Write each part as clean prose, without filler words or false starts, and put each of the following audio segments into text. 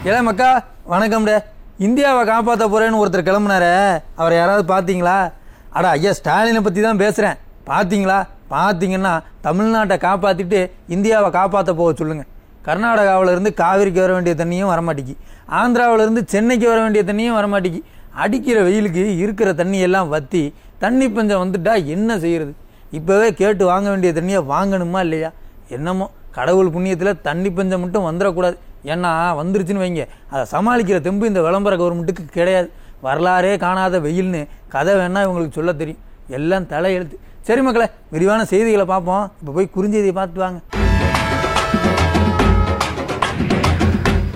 ஏழை மக்கா வணக்கம்டே. இந்தியாவை காப்பாற்ற போகிறேன்னு ஒருத்தர் கிளம்புனாரே, அவரை யாராவது பார்த்தீங்களா? அடா ஐயா, ஸ்டாலினை பற்றி தான் பேசுகிறேன். பார்த்தீங்களா? பார்த்தீங்கன்னா தமிழ்நாட்டை காப்பாற்றிட்டு இந்தியாவை காப்பாற்ற போக சொல்லுங்கள். கர்நாடகாவிலேருந்து காவிரிக்கு வர வேண்டிய தண்ணியும் வரமாட்டேங்கி, ஆந்திராவிலேருந்து சென்னைக்கு வர வேண்டிய தண்ணியும் வரமாட்டேங்கி. அடிக்கிற வெயிலுக்கு இருக்கிற தண்ணியெல்லாம் வற்றி தண்ணி பஞ்சம் வந்துட்டா என்ன செய்கிறது? இப்போவே கேட்டு வாங்க வேண்டிய தண்ணியை வாங்கணுமா இல்லையா? என்னமோ கடவுள் புண்ணியத்தில் தண்ணி பஞ்சம் மட்டும் வந்துடக்கூடாது. ஏன்னா வந்துருச்சுன்னு வைங்க, அதை சமாளிக்கிற தெம்பு இந்த விளம்பர கவர்மெண்ட்டுக்கு கிடையாது. வரலாறே காணாத வெயில்னு கதை வேணா இவங்களுக்கு சொல்ல தெரியும். எல்லாம் தலையெழுத்து. சரி மக்களை, விரிவான செய்திகளை பார்ப்போம். இப்போ போய் குறுஞ்செய்தியை பார்த்துட்டு வாங்க.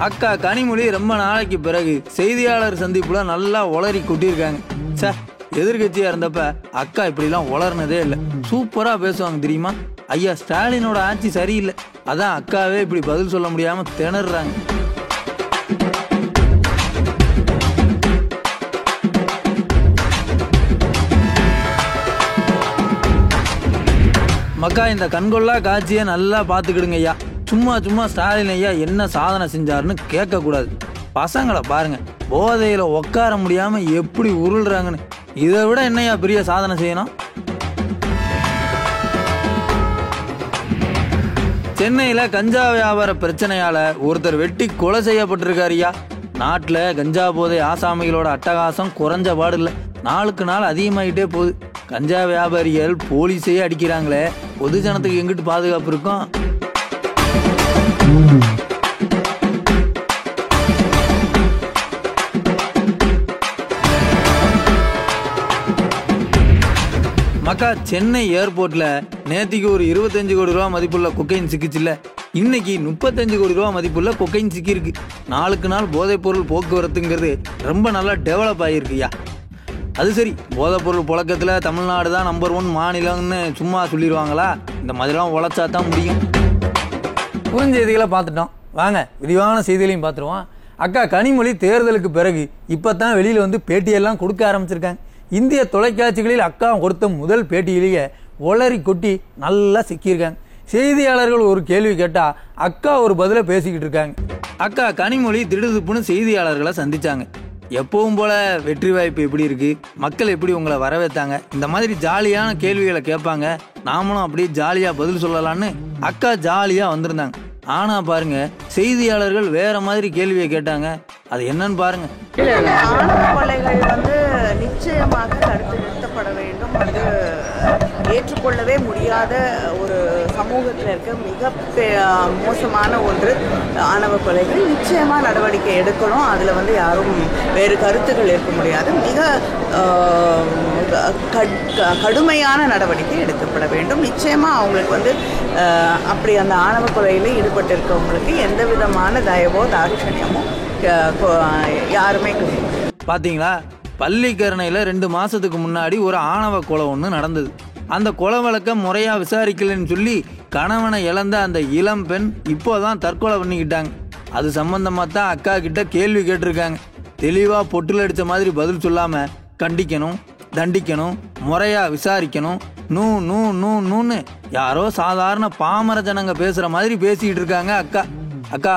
அக்கா கனிமொழி ரொம்ப நாளைக்கு பிறகு செய்தியாளர் சந்திப்புல நல்லா உளறி கொட்டியிருக்காங்க. சார், எதிர்கட்சியா இருந்தப்ப அக்கா இப்படிலாம் உளர்னதே இல்லை. சூப்பரா பேசுவாங்க தெரியுமா? ஐயா ஸ்டாலினோட ஆட்சி சரியில்லை, அதான் அக்காவே இப்படி பதில் சொல்ல முடியாம திணறாங்க. மக்கா, இந்த கண்கொள்ளா காட்சியை நல்லா பார்த்துக்கிடுங்க ஐயா. சும்மா சும்மா ஸ்டாலின் ஐயா என்ன சாதனை செஞ்சாருன்னு கேட்கக்கூடாது. பசங்களை பாருங்க, போதையில் உட்கார முடியாமல் எப்படி உருள்றாங்கன்னு. இதை விட என்னையா பெரிய சாதனை செய்யணும்? சென்னையில் கஞ்சா வியாபார பிரச்சனையால் ஒருத்தர் வெட்டி கொலை செய்யப்பட்டிருக்காருயா. நாட்டில் கஞ்சா போதை ஆசாமிகளோட அட்டகாசம் குறைஞ்ச பாடு இல்லை, நாளுக்கு நாள் அதிகமாகிட்டே போகுது. கஞ்சா வியாபாரிகள் போலீஸையே அடிக்கிறாங்களே, பொதுஜனத்துக்கு எங்கிட்டு பாதுகாப்பு இருக்கும்? மக்கா, சென்னை ஏர்போர்ட்ல நேத்திக்கு ஒரு 25 கோடி ரூபா மதிப்புள்ள கொக்கைன் சிக்கிச்சுல்ல, இன்னைக்கு 35 கோடி ரூபா மதிப்புள்ள கொக்கைன் சிக்கியிருக்கு. நாளுக்கு நாள் போதைப்பொருள் போக்குவரத்துங்கிறது ரொம்ப நல்லா டெவலப் ஆகியிருக்குயா. அது சரி, போதைப்பொருள் புழக்கத்தில் தமிழ்நாடு தான் நம்பர் 1 மாநிலம்னு சும்மா சொல்லிடுவாங்களா? இந்த மாதிரிலாம் உழைச்சா தான் முடியும். குறுஞ்செய்திகளை பார்த்துட்டோம், வாங்க விரிவான செய்திகளையும் பார்த்துருவோம். அக்கா கனிமொழி தேர்தலுக்கு பிறகு இப்போ தான் வெளியில் வந்து பேட்டியெல்லாம் கொடுக்க ஆரம்பிச்சிருக்காங்க. இந்திய தொலைக்காட்சிகளில் அக்கா கொடுத்த முதல் பேட்டியிலேயே ஒளரி கொட்டி நல்லா சிக்கியிருக்காங்க. செய்தியாளர்கள் ஒரு கேள்வி கேட்டால் அக்கா ஒரு பதிலை பேசிக்கிட்டு இருக்காங்க. அக்கா கனிமொழி திடுதுப்புன்னு செய்தியாளர்களை சந்திச்சாங்க. எப்பவும் போல வெற்றி வாய்ப்பு எப்படி இருக்கு, மக்கள் எப்படி உங்களை வரவேற்றாங்க, இந்த மாதிரி ஜாலியான கேள்விகளை கேட்பாங்க. நாமளும் அப்படியே ஜாலியா பதில் சொல்லலான்னு அக்கா ஜாலியா வந்திருந்தாங்க. ஆனா பாருங்க, செய்தியாளர்கள் வேற மாதிரி கேள்வியை கேட்டாங்க. அது என்னன்னு பாருங்க. கொலைகள் நிச்சயமாக தடுத்து நிறுத்தப்பட வேண்டும். அது ஏற்றுக்கொள்ளவே முடியாத ஒரு சமூகத்தில் இருக்க மிக மோசமான ஒன்று ஆணவ கொலைகள். நிச்சயமாக நடவடிக்கை எடுக்கணும். அதில் யாரும் வேறு கருத்துக்கள் இருக்க முடியாது. மிக கடுமையான நடவடிக்கை எடுக்கப்பட வேண்டும். நிச்சயமாக அவங்களுக்கு அப்படி அந்த ஆணவ கொலையில் ஈடுபட்டு இருக்கவங்களுக்கு எந்த விதமான தயவோ தாட்சணியமோ யாருமே பார்த்தீங்களா? பள்ளிக்கரணையில் 2 மாசத்துக்கு முன்னாடி ஒரு ஆணவ கொலை ஒன்று நடந்தது. அந்த கொலை வழக்கம் முறையா விசாரிக்கலன்னு சொல்லி கணவனை இழந்த அந்த இளம் பெண் இப்போதான் தற்கொலை பண்ணிக்கிட்டாங்க. அது சம்பந்தமா தான் அக்கா கிட்ட கேள்வி கேட்டிருக்காங்க. தெளிவா பொட்டில் அடிச்ச மாதிரி பதில் சொல்லாம கண்டிக்கணும், தண்டிக்கணும், முறையா விசாரிக்கணும், நூ நூ நூ நூன்னு யாரோ சாதாரண பாமர ஜனங்க பேசுற மாதிரி பேசிக்கிட்டு இருக்காங்க அக்கா. அக்கா,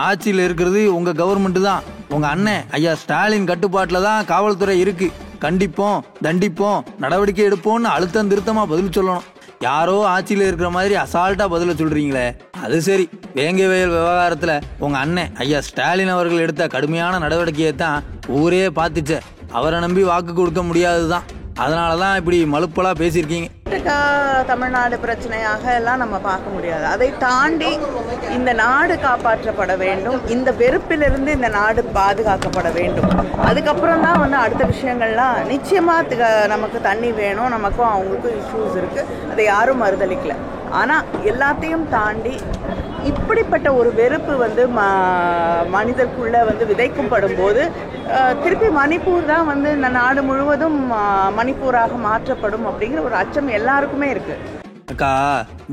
ஆட்சியில் இருக்கிறது உங்க கவர்மெண்ட் தான். உங்க அண்ணன் ஐயா ஸ்டாலின் கட்டுப்பாட்டில் தான் காவல்துறை இருக்கு. கண்டிப்போம், தண்டிப்போம், நடவடிக்கை எடுப்போம்னு அழுத்தம் திருத்தமா பதில் சொல்லணும். யாரோ ஆட்சியில் இருக்கிற மாதிரி அசால்ட்டா பதில சொல்றீங்களே, அது சரி. வேங்கை வயல் விவகாரத்துல உங்க அண்ணன் ஐயா ஸ்டாலின் அவர்கள் எடுத்த கடுமையான நடவடிக்கையை தான் ஊரே பார்த்துச்ச. அவரை நம்பி வாக்கு கொடுக்க முடியாதுதான். அதனாலதான் இப்படி மலுப்பலா பேசியிருக்கீங்க. தமிழ்நாடு பிரச்சனையாக எல்லாம் நம்ம பார்க்க முடியாது. அதை தாண்டி இந்த நாடு காப்பாற்றப்பட வேண்டும். இந்த வெறுப்பிலிருந்து இந்த நாடு பாதுகாக்கப்பட வேண்டும். அதுக்கப்புறம் தான் அடுத்த விஷயங்கள்லாம் நிச்சயமா நமக்கு தண்ணி வேணும். நமக்கும் அவங்களுக்கும் இஷ்யூஸ் இருக்கு, அதை யாரும் மறுதளிக்கல. ஆனா எல்லாத்தையும் தாண்டி இப்படிப்பட்ட ஒரு வெறுப்பு மனிதருக்குள்ள விதைக்கப்படும் போது திருப்பி மணிப்பூர் தான் இந்த நாடு முழுவதும் மணிப்பூராக மாற்றப்படும் அப்படிங்கிற ஒரு அச்சம் எல்லாருக்குமே இருக்கு. அக்கா,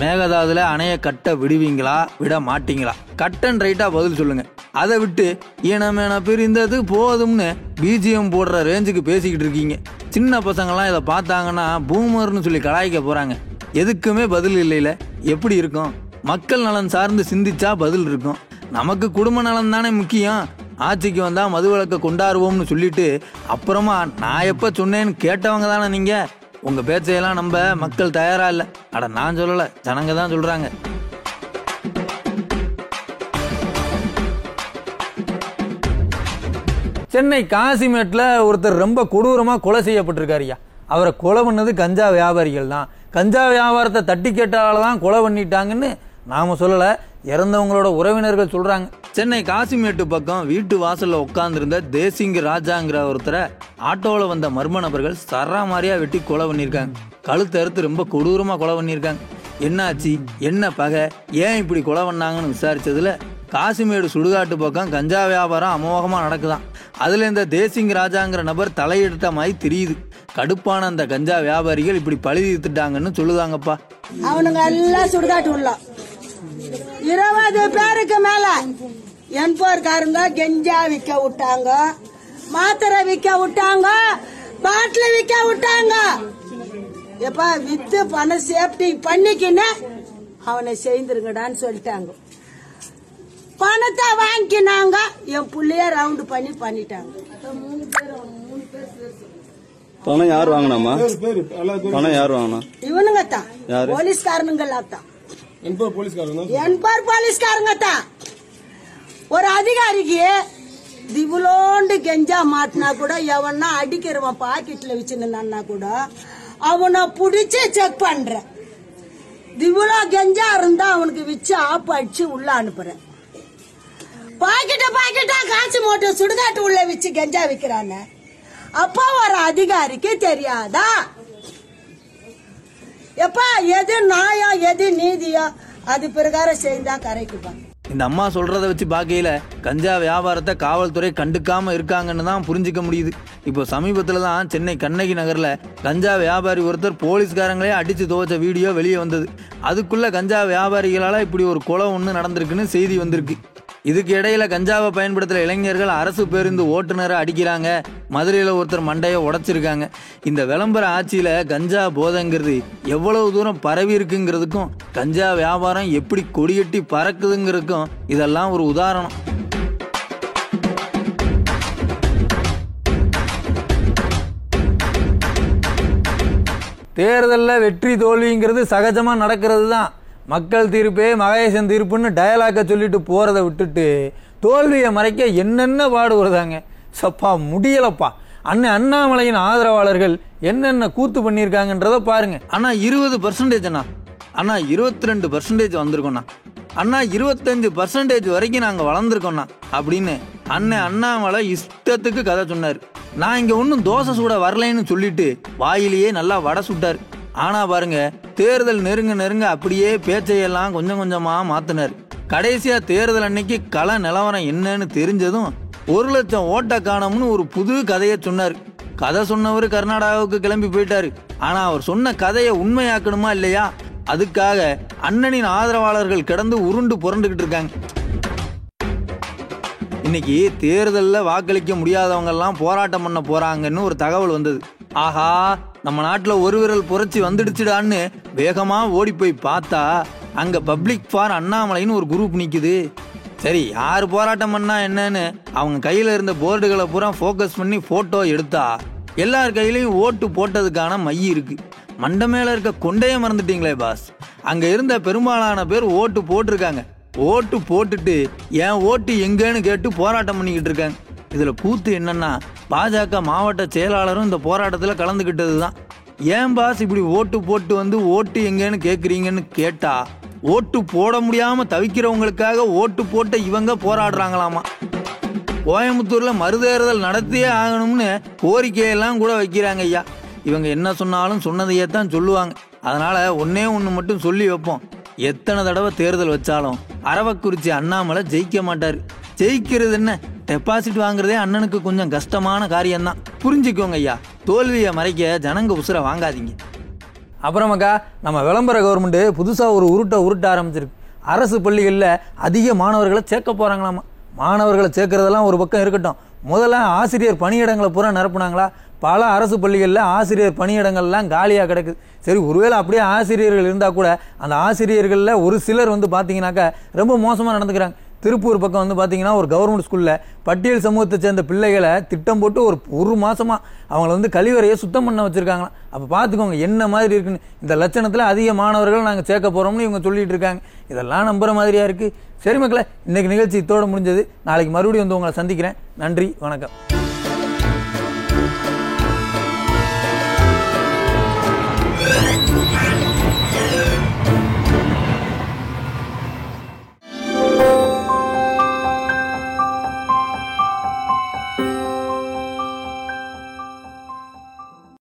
மேகதாதுல அணைய கட்ட விடுவீங்களா, விட மாட்டீங்களா? கட் அண்ட் ரைட்டா பதில் சொல்லுங்க. அதை விட்டு இனமென பிரிந்தது போதும்னு பிஜிஎம் போடுற ரேஞ்சுக்கு பேசிக்கிட்டு இருக்கீங்க. சின்ன பசங்கள்லாம் இதை பார்த்தாங்கன்னா பூமர்னு சொல்லி கலாய்க்க போறாங்க. எதுக்குமே பதில் இல்லையில எப்படி இருக்கும்? மக்கள் நலன் சார்ந்து சிந்திச்சா பதில் இருக்கும். நமக்கு குடும்ப நலன் தானே முக்கியம். ஆட்சிக்கு வந்தா மதுவிலக்கை கொண்டாடுவோம்னு சொல்லிட்டு அப்புறமா நான் எப்ப சொன்னேன்னு கேட்டவங்க தானே நீங்க. உங்க பேச்சையெல்லாம் நம்ப மக்கள் தயாரா இல்லை. அட நான் சொல்லல, ஜனங்க தான் சொல்றாங்க. சென்னை காசிமேட்டில் ஒருத்தர் ரொம்ப கொடூரமாக கொலை செய்யப்பட்டிருக்காருயா. அவரை கொலை பண்ணது கஞ்சா வியாபாரிகள் தான். கஞ்சா வியாபாரத்தை தட்டி கேட்டால தான் கொலை பண்ணிட்டாங்கன்னு நாம சொல்லலை, இறந்தவங்களோட உறவினர்கள் சொல்றாங்க. சென்னை காசிமேட்டு பக்கம் வீட்டு வாசல்ல உட்காந்துருந்த தேசிங்க ராஜாங்கிற ஒருத்தரை ஆட்டோவில் வந்த மர்ம நபர்கள் சராமாரியா வெட்டி கொலை பண்ணியிருக்காங்க. கழுத்தை அறுத்து ரொம்ப கொடூரமாக கொலை பண்ணியிருக்காங்க. என்னாச்சு, என்ன பகை, ஏன் இப்படி கொலை பண்ணாங்கன்னு விசாரிச்சதுல காசிமேடு சுடுகாட்டு பக்கம் கஞ்சா வியாபாரம் அமோகமாக நடக்குதான். அதுல இந்த தேசிங் ராஜாங்கிற நபர் தலையெடுத்த மாதிரி தெரியுது. கடுப்பான அந்த கஞ்சா வியாபாரிகள் இப்படி பழி தீர்த்துட்டாங்கன்னு சொல்லுதாங்கப்பா. அவனுங்க எல்லாம் சுடுகாட்டு உள்ள 20 பேருக்கு மேல என்போர்காரங்க கெஞ்சா விற்க விட்டாங்க, மாத்திரை விற்க விட்டாங்க, பாட்டில் விற்க விட்டாங்க. எப்ப வித்து பணம் சேஃப்டி பண்ணிக்கின்னு அவனை செய்திருங்கடான்னு சொல்லிட்டாங்க. பணத்தை வாங்கினாங்க, என் புள்ளைய ரவுண்டு பண்ணிட்டாங்க. பணம் யார் வாங்கினாமா? பணம் யார் வாங்கினா? இவனுங்க தான், போலீஸ்காரனுங்களா தான், என்பார் போலீஸ்காரங்க தான். ஒரு அதிகாரிக்கு திவுலோண்டு கெஞ்சா மாட்டினா கூட எவனா அடிக்கிறவன் பாக்கெட்ல வச்சுருந்தான்னா கூட அவனை புடிச்சு செக் பண்ற. திவுலோ கெஞ்சா இருந்தா அவனுக்கு வச்சு ஆப்பு அடிச்சு உள்ள அனுப்புறேன். பாக்கெட்டா காசு மூட்டை சுடுகாட்டு உள்ள வச்சு கெஞ்சா விக்கிறான. அப்போ ஒரு அதிகாரிக்கு தெரியாதா எப்பா எது நியாயம் எது நீதியோ அது பிரகாரம் செய்தா கரைக்குப்பா. இந்த அம்மா சொல்றதை வச்சு பார்க்கையில கஞ்சா வியாபாரத்தை காவல்துறை கண்டுக்காம இருக்காங்கன்னு தான் புரிஞ்சிக்க முடியுது. இப்போ சமீபத்துல தான் சென்னை கண்ணகி நகர்ல கஞ்சா வியாபாரி ஒருத்தர் போலீஸ்காரங்களே அடிச்சு துவைச்ச வீடியோ வெளியே வந்தது. அதுக்குள்ள கஞ்சா வியாபாரிகளால இப்படி ஒரு கொலை ஒன்று நடந்திருக்குன்னு செய்தி வந்திருக்கு. இதுக்கு இடையில கஞ்சாவை பயன்படுத்துகிற இளைஞர்கள் அரசு பேருந்து ஓட்டுநரை அடிக்கிறாங்க, மதுரையில் ஒருத்தர் மண்டையை உடைச்சிருக்காங்க. இந்த விளம்பர ஆட்சியில கஞ்சா போதைங்கிறது எவ்வளவு தூரம் பரவி இருக்குங்கிறதுக்கும் கஞ்சா வியாபாரம் எப்படி கொடியட்டி பறக்குதுங்கிறதுக்கும் இதெல்லாம் ஒரு உதாரணம். தேர்தலில் வெற்றி தோல்விங்கிறது சகஜமாக நடக்கிறது தான். மக்கள் தீர்ப்பே மகேசன் தீர்ப்புன்னு டயலாக்கை சொல்லிட்டு போகிறத விட்டுட்டு தோல்வியை மறைக்க என்னென்ன பாடுபடுதாங்க. சப்பா முடியலப்பா. அண்ணாமலையின் ஆதரவாளர்கள் என்னென்ன கூத்து பண்ணியிருக்காங்கன்றத பாருங்க. அண்ணா 20% அண்ணா 22% வந்திருக்கோண்ணா, அண்ணா 25% வரைக்கும் நாங்கள் வளர்ந்துருக்கோண்ணா அப்படின்னு அண்ணாமலை இஷ்டத்துக்கு கதை சொன்னார். நான் இங்கே ஒன்றும் தோசை சூட வரலைன்னு சொல்லிட்டு வாயிலேயே நல்லா வடை சுட்டார். ஆனா பாருங்க, தேர்தல் நெருங்க அப்படியே பேச்சையெல்லாம் கொஞ்சம் கொஞ்சமா மாத்தினார். கடைசியா தேர்தல் அன்னைக்கு கள நிலவரம் என்னன்னு தெரிஞ்சதும் 1,00,000 ஓட்ட காணோம்னு ஒரு புது கதையை சொன்னார். கதை சொன்னவர் கர்நாடகாவுக்கு கிளம்பி போயிட்டாரு. ஆனா அவர் சொன்ன கதையை உண்மையாக்கணுமா இல்லையா, அதுக்காக அண்ணனின் ஆதரவாளர்கள் கிடந்து உருண்டு புரண்டுகிட்டு இருக்காங்க. இன்னைக்கு தேர்தலில் வாக்களிக்க முடியாதவங்க எல்லாம் போராட்டம் பண்ண போறாங்கன்னு ஒரு தகவல் வந்தது. ஆஹா, நம்ம நாட்டில் ஒரு விரல் புரட்சி வந்துடுச்சுடான்னு வேகமா ஓடி போய் பார்த்தா அங்க பப்ளிக் ஃபார் அண்ணாமலைன்னு ஒரு குரூப் நிக்குது. சரி, யார் போராட்டம் பண்ணா என்னன்னு அவங்க கையில இருந்த போர்டுகளை பூரா ஃபோக்கஸ் பண்ணி போட்டோ எடுத்தா எல்லார் கையிலையும் ஓட்டு போட்டதுக்கான மை இருக்கு. மண்டை மேல இருக்க கொண்டையை மறந்துட்டீங்களே பாஸ். அங்க இருந்த பெரும்பாலான பேர் ஓட்டு போட்டிருக்காங்க. ஓட்டு போட்டுட்டு என் ஓட்டு எங்கன்னு கேட்டு போராட்டம் பண்ணிக்கிட்டு இருக்காங்க. இதுல கூத்து என்னன்னா, பாஜக மாவட்ட செயலாளரும் இந்த போராட்டத்தில் கலந்துக்கிட்டது தான். ஏன் பாஸ் இப்படி ஓட்டு போட்டு வந்து ஓட்டு எங்கன்னு கேட்குறீங்கன்னு கேட்டா, ஓட்டு போட முடியாம தவிக்கிறவங்களுக்காக ஓட்டு போட்ட இவங்க போராடுறாங்களாமா. கோயம்புத்தூர்ல மறுதேர்தல் நடத்தியே ஆகணும்னு கோரிக்கையெல்லாம் கூட வைக்கிறாங்க ஐயா. இவங்க என்ன சொன்னாலும் சொன்னதையே தான் சொல்லுவாங்க. அதனால ஒன்னே ஒன்று மட்டும் சொல்லி வைப்போம், எத்தனை தடவை தேர்தல் வச்சாலும் அரவக்குறிச்சி அண்ணாமலை ஜெயிக்க மாட்டாரு. ஜெயிக்கிறது என்ன, டெபாசிட் வாங்குறதே அண்ணனுக்கு கொஞ்சம் கஷ்டமான காரியம்தான். புரிஞ்சுக்கோங்க ஐயா, தோல்வியை மறைக்க ஜனங்க உசுரை வாங்காதீங்க. அப்புறமாக்கா, நம்ம விளம்பர கவர்மெண்ட் புதுசாக ஒரு உருட்ட ஆரம்பிச்சிருக்கு. அரசு பள்ளிகளில் அதிக மாணவர்களை சேர்க்க போகிறாங்களாமா. மாணவர்களை சேர்க்கறதெல்லாம் ஒரு பக்கம் இருக்கட்டும், முதல்ல ஆசிரியர் பணியிடங்களை பூரா நிரப்புனாங்களா? பல அரசு பள்ளிகளில் ஆசிரியர் பணியிடங்கள்லாம் காலியாக கிடக்குது. சரி, ஒருவேளை அப்படியே ஆசிரியர்கள் இருந்தால் கூட அந்த ஆசிரியர்களில் ஒரு சிலர் வந்து பார்த்தீங்கன்னாக்கா ரொம்ப மோசமாக நடந்துக்கிறாங்க. திருப்பூர் பக்கம் வந்து பார்த்தீங்கன்னா ஒரு கவர்மெண்ட் ஸ்கூலில் பட்டியல் சமூகத்தை சேர்ந்த பிள்ளைகளை திட்டம் போட்டு ஒரு மாசமா அவங்கள வந்து கழிவறையை சுத்தம் பண்ண வச்சுருக்காங்களாம். அப்போ பார்த்துக்கோங்க என்ன மாதிரி இருக்குன்னு. இந்த லட்சணத்தில் அதிக மாணவர்கள் நாங்கள் சேர்க்க போகிறோம்னு இவங்க சொல்லிட்டு இருக்காங்க. இதெல்லாம் நம்புகிற மாதிரியா இருக்குது. சரி மக்களே, இன்றைக்கி நிகழ்ச்சி இதோட முடிஞ்சது. நாளைக்கு மறுபடியும் வந்து உங்களை சந்திக்கிறேன். நன்றி, வணக்கம்.